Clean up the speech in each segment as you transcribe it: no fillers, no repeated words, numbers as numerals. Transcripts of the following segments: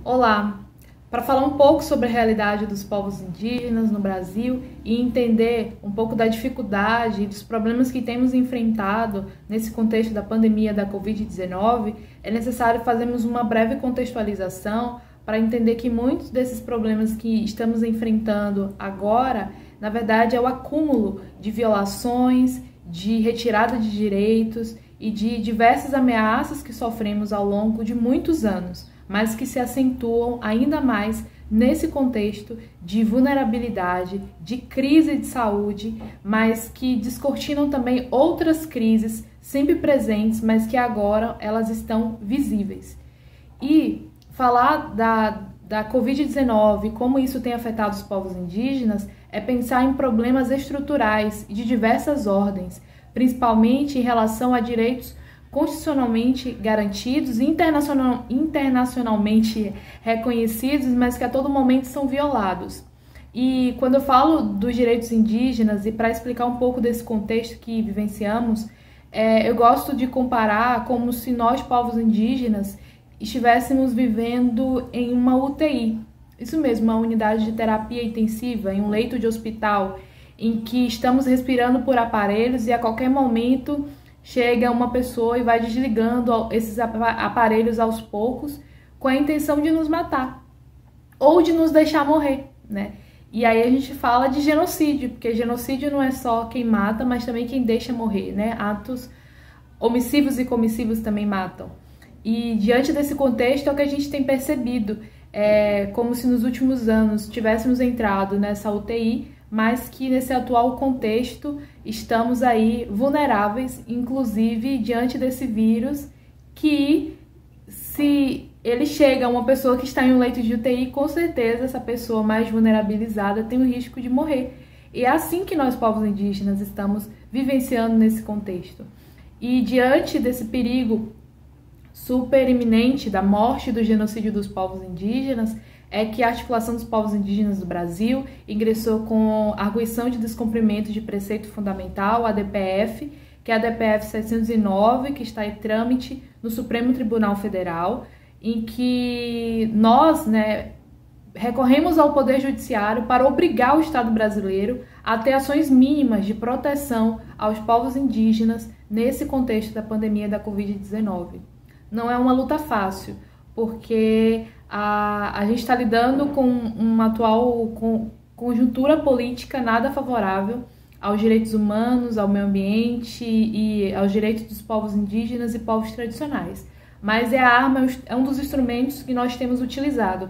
Olá! Para falar um pouco sobre a realidade dos povos indígenas no Brasil e entender um pouco da dificuldade e dos problemas que temos enfrentado nesse contexto da pandemia da Covid-19, é necessário fazermos uma breve contextualização para entender que muitos desses problemas que estamos enfrentando agora, na verdade, é o acúmulo de violações, de retirada de direitos e de diversas ameaças que sofremos ao longo de muitos anos, mas que se acentuam ainda mais nesse contexto de vulnerabilidade, de crise de saúde, mas que descortinam também outras crises sempre presentes, mas que agora elas estão visíveis. E falar da Covid-19, como isso tem afetado os povos indígenas, é pensar em problemas estruturais de diversas ordens, principalmente em relação a direitos constitucionalmente garantidos, internacionalmente reconhecidos, mas que a todo momento são violados. E quando eu falo dos direitos indígenas, e para explicar um pouco desse contexto que vivenciamos, eu gosto de comparar como se nós, povos indígenas, estivéssemos vivendo em uma UTI. Isso mesmo, uma unidade de terapia intensiva, em um leito de hospital, em que estamos respirando por aparelhos e a qualquer momento chega uma pessoa e vai desligando esses aparelhos aos poucos com a intenção de nos matar ou de nos deixar morrer, né? E aí a gente fala de genocídio, porque genocídio não é só quem mata, mas também quem deixa morrer, né? Atos omissivos e comissivos também matam. E diante desse contexto é o que a gente tem percebido, como se nos últimos anos tivéssemos entrado nessa UTI, mas que nesse atual contexto estamos aí vulneráveis, inclusive diante desse vírus, que se ele chega a uma pessoa que está em um leito de UTI, com certeza essa pessoa mais vulnerabilizada tem o risco de morrer. E é assim que nós, povos indígenas, estamos vivenciando nesse contexto. E diante desse perigo super iminente da morte e do genocídio dos povos indígenas, é que a Articulação dos Povos Indígenas do Brasil ingressou com a Arguição de Descumprimento de Preceito Fundamental, a DPF, que é a DPF 709, que está em trâmite no Supremo Tribunal Federal, em que nós, recorremos ao Poder Judiciário para obrigar o Estado brasileiro a ter ações mínimas de proteção aos povos indígenas nesse contexto da pandemia da Covid-19. Não é uma luta fácil, porque a gente está lidando com uma atual conjuntura política nada favorável aos direitos humanos, ao meio ambiente e aos direitos dos povos indígenas e povos tradicionais. Mas é um dos instrumentos que nós temos utilizado.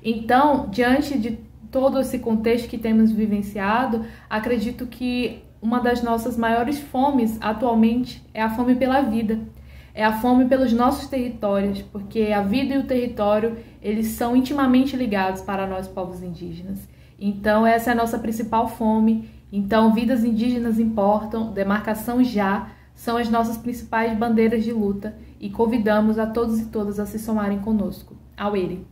Então, diante de todo esse contexto que temos vivenciado, acredito que uma das nossas maiores fomes atualmente é a fome pela vida. É a fome pelos nossos territórios, porque a vida e o território, eles são intimamente ligados para nós, povos indígenas. Então, essa é a nossa principal fome. Então, vidas indígenas importam, demarcação já, são as nossas principais bandeiras de luta e convidamos a todos e todas a se somarem conosco. Auere!